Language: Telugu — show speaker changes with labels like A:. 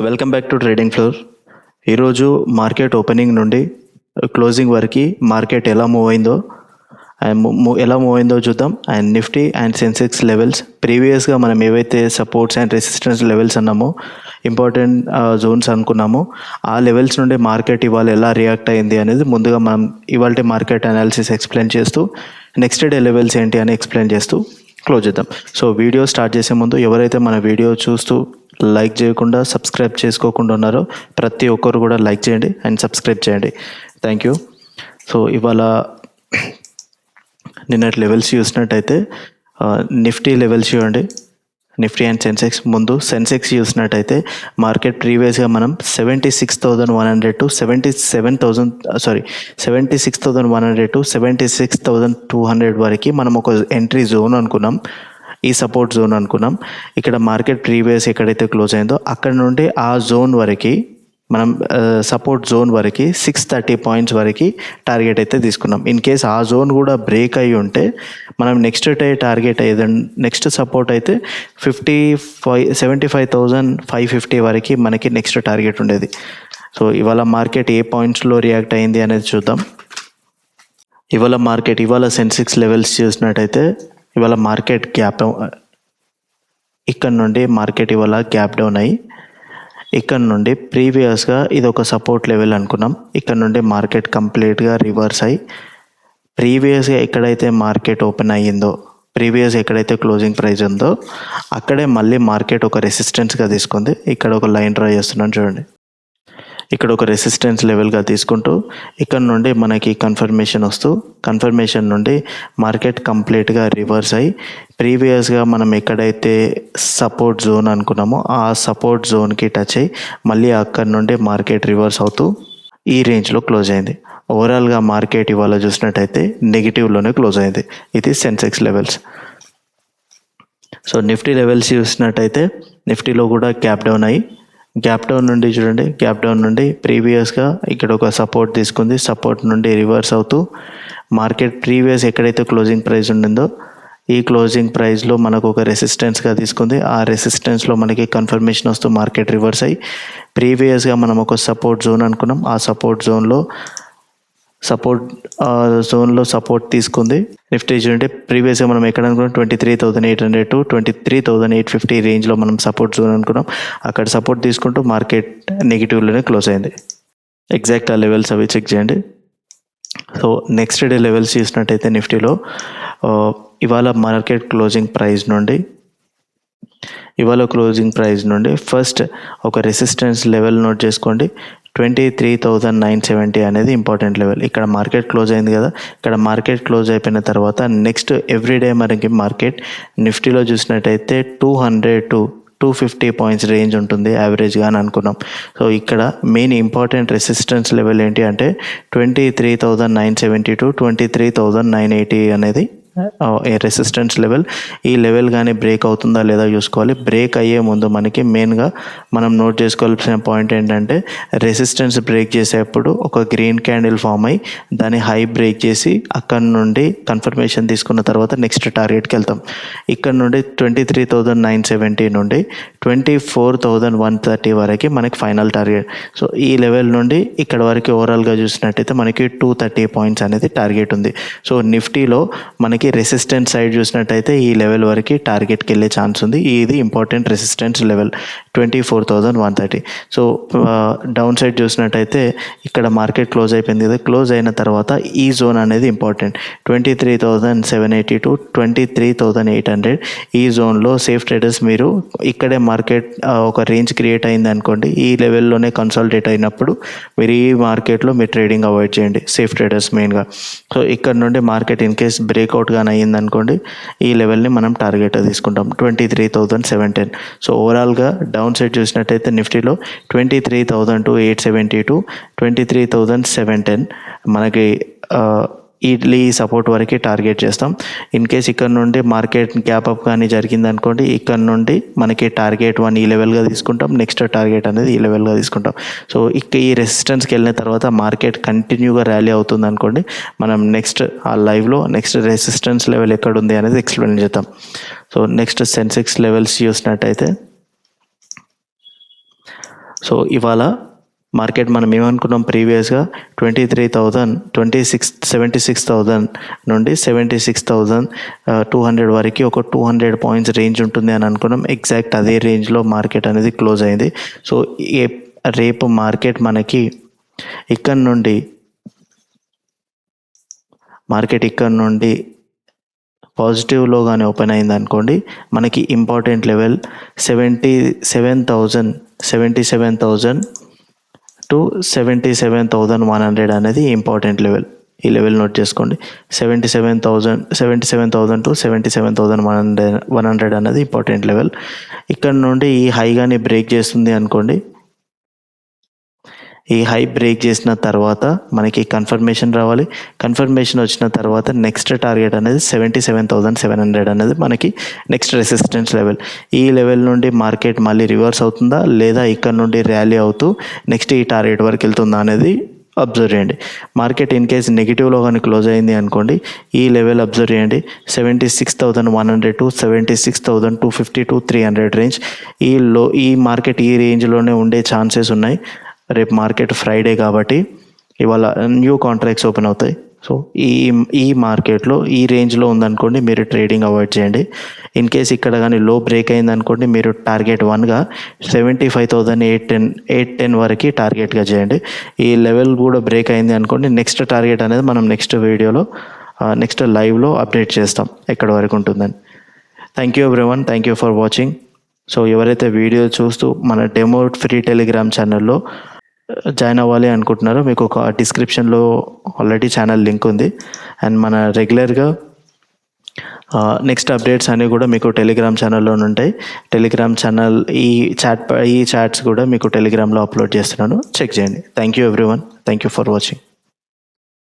A: Welcome back to trading floor. ఈరోజు మార్కెట్ ఓపెనింగ్ నుండి క్లోజింగ్ వరకు మార్కెట్ ఎలా మూవ్ అయిందో చూద్దాం. And Nifty and Sensex levels ప్రీవియస్గా మనం ఏవైతే సపోర్ట్స్ అండ్ రెసిస్టెన్స్ లెవెల్స్ అన్నామో, ఇంపార్టెంట్ జోన్స్ అనుకున్నామో, ఆ లెవెల్స్ నుండి మార్కెట్ ఇవాళ ఎలా రియాక్ట్ అయింది అనేది ముందుగా మనం ఇవాళ మార్కెట్ అనాలిసిస్ ఎక్స్ప్లెయిన్ చేస్తూ నెక్స్ట్ డే లెవెల్స్ ఏంటి అని ఎక్స్ప్లెయిన్ చేస్తూ క్లోజ్ చేద్దాం. సో వీడియో స్టార్ట్ చేసే ముందు ఎవరైతే మన వీడియో చూస్తూ లైక్ చేయకుండా సబ్స్క్రైబ్ చేసుకోకుండా ఉన్నారో ప్రతి ఒక్కరు కూడా లైక్ చేయండి అండ్ సబ్స్క్రైబ్ చేయండి. Thank you. సో ఇవాళ నిన్నటి లెవెల్స్ చూసినట్టయితే నిఫ్టీ లెవెల్స్ చూడండి. Nifty and Sensex. ముందు సెన్సెక్స్ చూసినట్టయితే మార్కెట్ ప్రీవియస్గా మనం 76,100 టు 76,100 టు 76,200 వరకు మనం ఒక ఎంట్రీ జోన్ అనుకున్నాం, ఈ సపోర్ట్ జోన్ అనుకున్నాం. ఇక్కడ మార్కెట్ ప్రీవియస్ ఎక్కడైతే క్లోజ్ అయిందో అక్కడ నుండి ఆ జోన్ వరకు మనం సపోర్ట్ జోన్ వరకు 630 పాయింట్స్ వరకు టార్గెట్ అయితే తీసుకున్నాం. ఇన్ కేస్ ఆ జోన్ కూడా బ్రేక్ అయ్యి ఉంటే మనం నెక్స్ట్ టార్గెట్ నెక్స్ట్ సపోర్ట్ అయితే 75,550 వరకు మనకి నెక్స్ట్ టార్గెట్ ఉండేది. సో ఇవాళ మార్కెట్ ఏ పాయింట్స్లో రియాక్ట్ అయింది అనేది చూద్దాం. ఇవాళ సెన్సెక్స్ లెవెల్స్ చూసినట్టయితే ఇవాళ మార్కెట్ ఇక్కడ నుండి మార్కెట్ ఇవాళ గ్యాప్ డౌన్ అయ్యి ఇక్కడ నుండి ప్రీవియస్గా ఇది ఒక సపోర్ట్ లెవెల్ అనుకున్నాం. ఇక్కడ నుండి మార్కెట్ కంప్లీట్గా రివర్స్ అయ్యి ప్రీవియస్గా ఎక్కడైతే మార్కెట్ ఓపెన్ అయ్యిందో, ప్రీవియస్ ఎక్కడైతే క్లోజింగ్ ప్రైస్ ఉందో అక్కడే మళ్ళీ మార్కెట్ ఒక రెసిస్టెన్స్గా తీసుకుంది. ఇక్కడ ఒక లైన్ డ్రా చేస్తున్నాను చూడండి. ఇక్కడ ఒక రెసిస్టెన్స్ లెవెల్గా తీసుకుంటూ ఇక్కడ నుండి మనకి కన్ఫర్మేషన్ నుండి మార్కెట్ కంప్లీట్గా రివర్స్ అయ్యి ప్రీవియస్గా మనం ఎక్కడైతే సపోర్ట్ జోన్ అనుకున్నామో ఆ సపోర్ట్ జోన్కి టచ్ అయ్యి మళ్ళీ అక్కడ నుండి మార్కెట్ రివర్స్ అవుతూ ఈ రేంజ్లో క్లోజ్ అయింది. ఓవరాల్గా మార్కెట్ ఇవాళ చూసినట్టయితే నెగిటివ్లోనే క్లోజ్ అయింది. ఇది Sensex levels. So Nifty levels చూసినట్టయితే నిఫ్టీలో కూడా గ్యాప్ డౌన్ నుండి చూడండి, గ్యాప్ డౌన్ నుండి ప్రీవియస్గా ఇక్కడ ఒక సపోర్ట్ తీసుకుంది. సపోర్ట్ నుండి రివర్స్ అవుతూ మార్కెట్ ప్రీవియస్ ఎక్కడైతే క్లోజింగ్ ప్రైస్ ఉండిందో ఈ క్లోజింగ్ ప్రైస్లో మనకు ఒక రెసిస్టెన్స్గా తీసుకుంది. ఆ రెసిస్టెన్స్లో మనకి కన్ఫర్మేషన్ వస్తూ మార్కెట్ రివర్స్ అయ్యి ప్రీవియస్గా మనం ఒక సపోర్ట్ జోన్ అనుకున్నాం, ఆ సపోర్ట్ జోన్లో సపోర్ట్ తీసుకుంది. నిఫ్టీ చూడండి, ప్రీవియస్గా మనం ఎక్కడ అనుకున్నాం 23,800 టు 23,850 రేంజ్లో మనం సపోర్ట్ జోన్ అనుకున్నాం. అక్కడ సపోర్ట్ తీసుకుంటూ మార్కెట్ నెగిటివ్లోనే క్లోజ్ అయింది. ఎగ్జాక్ట్ ఆ లెవెల్స్ అవి చెక్ చేయండి. సో నెక్స్ట్ డే లెవెల్స్ చూసినట్టయితే నిఫ్టీలో ఇవాళ మార్కెట్ క్లోజింగ్ ప్రైస్ నుండి ఫస్ట్ ఒక రెసిస్టెన్స్ లెవెల్ నోట్ చేసుకోండి. 23,970 అనేది ఇంపార్టెంట్ లెవెల్. ఇక్కడ మార్కెట్ క్లోజ్ అయింది కదా, ఇక్కడ మార్కెట్ క్లోజ్ అయిపోయిన తర్వాత నెక్స్ట్ ఎవ్రీడే మనకి మార్కెట్ నిఫ్టీలో చూసినట్టయితే 200 to 250 పాయింట్స్ రేంజ్ ఉంటుంది యావరేజ్గా అని అనుకున్నాం. సో ఇక్కడ మెయిన్ ఇంపార్టెంట్ రెసిస్టెన్స్ లెవెల్ ఏంటి అంటే 23,970 టు 23,980 అనేది రెసిస్టెన్స్ లెవెల్. ఈ లెవెల్ కానీ బ్రేక్ అవుతుందా లేదా చూసుకోవాలి. బ్రేక్ అయ్యే ముందు మనకి మెయిన్గా మనం నోట్ చేసుకోవాల్సిన పాయింట్ ఏంటంటే రెసిస్టెన్స్ బ్రేక్ చేసేటప్పుడు ఒక గ్రీన్ క్యాండిల్ ఫామ్ అయ్యి దాన్ని హై బ్రేక్ చేసి అక్కడ నుండి కన్ఫర్మేషన్ తీసుకున్న తర్వాత నెక్స్ట్ టార్గెట్కి వెళ్తాం. ఇక్కడ నుండి 23,970 నుండి 24,130 వరకు మనకి ఫైనల్ టార్గెట్. సో ఈ లెవెల్ నుండి ఇక్కడ వరకు ఓవరాల్గా చూసినట్టయితే మనకి 230 పాయింట్స్ అనేది టార్గెట్ ఉంది. సో నిఫ్టీలో మనకి రెసిస్టెన్స్ సైడ్ చూసినట్టయితే ఈ లెవెల్ వరకు టార్గెట్కి వెళ్ళే ఛాన్స్ ఉంది. ఇది important resistance level 24,130. So down side చూసినట్టయితే ఇక్కడ మార్కెట్ క్లోజ్ అయిపోయింది కదా, క్లోజ్ అయిన తర్వాత ఈ జోన్ అనేది ఇంపార్టెంట్ 23,780 టు 23,800. ఈ జోన్లో సేఫ్ ట్రేడర్స్ మీరు ఇక్కడే మార్కెట్ ఒక రేంజ్ క్రియేట్ అయింది అనుకోండి, ఈ లెవెల్లోనే కన్సాలిడేట్ అయినప్పుడు మీరు ఈ మార్కెట్లో మీరు ట్రేడింగ్ అవాయిడ్ చేయండి, సేఫ్ ట్రేడర్స్ మెయిన్గా. సో ఇక్కడ నుండి మార్కెట్ ఇన్ కేస్ బ్రేక్అవుట్ కానీ అయ్యింది అనుకోండి, ఈ లెవెల్ని మనం టార్గెట్ తీసుకుంటాం 23,710. సో ఓవరాల్గా డౌన్ సైడ్ చూసినట్టయితే నిఫ్టీలో 23,870 టు 23,710 మనకి ఈ సపోర్ట్ వరకు టార్గెట్ చేస్తాం. ఇన్ కేస్ ఇక్కడ నుండి మార్కెట్ గ్యాప్ అప్ కానీ జరిగింది అనుకోండి, ఇక్కడ నుండి మనకి టార్గెట్ 1 ఈ లెవెల్గా తీసుకుంటాం, నెక్స్ట్ టార్గెట్ అనేది ఈ లెవెల్గా తీసుకుంటాం. సో ఈ రెసిస్టెన్స్కి వెళ్ళిన తర్వాత మార్కెట్ కంటిన్యూగా ర్యాలీ అవుతుంది అనుకోండి, మనం నెక్స్ట్ ఆ లైవ్లో నెక్స్ట్ రెసిస్టెన్స్ లెవెల్ ఎక్కడ ఉంది అనేది ఎక్స్ప్లెయిన్ చేద్దాం. సో నెక్స్ట్ సెన్సెక్స్ లెవెల్స్ చూసినట్టయితే సో ఇవాళ మార్కెట్ మనం ఏమనుకున్నాం ప్రీవియస్గా 76,000 నుండి 76,200 వరకు ఒక 200 పాయింట్స్ రేంజ్ ఉంటుంది అని అనుకున్నాం. ఎగ్జాక్ట్ అదే రేంజ్లో మార్కెట్ అనేది క్లోజ్ అయింది. సో రేపు మార్కెట్ మనకి ఇక్కడ నుండి పాజిటివ్లో కానీ ఓపెన్ అయింది అనుకోండి, మనకి ఇంపార్టెంట్ లెవెల్ 77,000 టు 77,100 అనేది ఇంపార్టెంట్ లెవెల్. ఈ లెవెల్ నోట్ చేసుకోండి. 77,000 టు 77,100 అనేది ఇంపార్టెంట్ లెవెల్. ఇక్కడ నుండి ఈ హై కానీ బ్రేక్ చేస్తుంది అనుకోండి, ఈ హై బ్రేక్ చేసిన తర్వాత మనకి కన్ఫర్మేషన్ రావాలి. కన్ఫర్మేషన్ వచ్చిన తర్వాత నెక్స్ట్ టార్గెట్ అనేది 77,700 అనేది మనకి నెక్స్ట్ రెసిస్టెన్స్ లెవెల్. ఈ లెవెల్ నుండి మార్కెట్ మళ్ళీ రివర్స్ అవుతుందా లేదా ఇక్కడ నుండి ర్యాలీ అవుతూ నెక్స్ట్ ఈ టార్గెట్ వరకు వెళ్తుందా అనేది అబ్జర్వ్ చేయండి. మార్కెట్ ఇన్ కేస్ నెగిటివ్లో కానీ క్లోజ్ అయింది అనుకోండి, ఈ లెవెల్ అబ్జర్వ్ చేయండి. 76,100 టు 76,250 టు 300 రేంజ్. ఈ మార్కెట్ ఈ రేంజ్లోనే ఉండే ఛాన్సెస్ ఉన్నాయి. రేపు మార్కెట్ ఫ్రైడే కాబట్టి ఇవాళ న్యూ కాంట్రాక్ట్స్ ఓపెన్ అవుతాయి. సో ఈ మార్కెట్లో ఈ రేంజ్లో ఉందనుకోండి, మీరు ట్రేడింగ్ అవాయిడ్ చేయండి. ఇన్ కేస్ ఇక్కడ కానీ లో బ్రేక్ అయింది అనుకోండి, మీరు టార్గెట్ 1గా 75,810 వరకు టార్గెట్గా చేయండి. ఈ లెవెల్ కూడా బ్రేక్ అయింది అనుకోండి, నెక్స్ట్ టార్గెట్ అనేది మనం నెక్స్ట్ వీడియోలో నెక్స్ట్ లైవ్లో అప్డేట్ చేస్తాం ఎక్కడి వరకు ఉంటుందని. Thank you everyone, thank you for watching. So ఎవరైతే వీడియో చూస్తూ మన డెమో ఫ్రీ టెలిగ్రామ్ ఛానల్లో జాయిన్ అవ్వాలి అనుకుంటున్నారో, మీకు ఒక డిస్క్రిప్షన్లో ఆల్రెడీ ఛానల్ లింక్ ఉంది. అండ్ మన రెగ్యులర్గా నెక్స్ట్ అప్డేట్స్ అన్నీ కూడా మీకు టెలిగ్రామ్ ఛానల్లో ఉంటాయి. టెలిగ్రామ్ ఛానల్ ఈ చాట్స్ కూడా మీకు టెలిగ్రామ్లో అప్లోడ్ చేస్తున్నాను, చెక్ చేయండి. Thank you everyone, thank you for watching.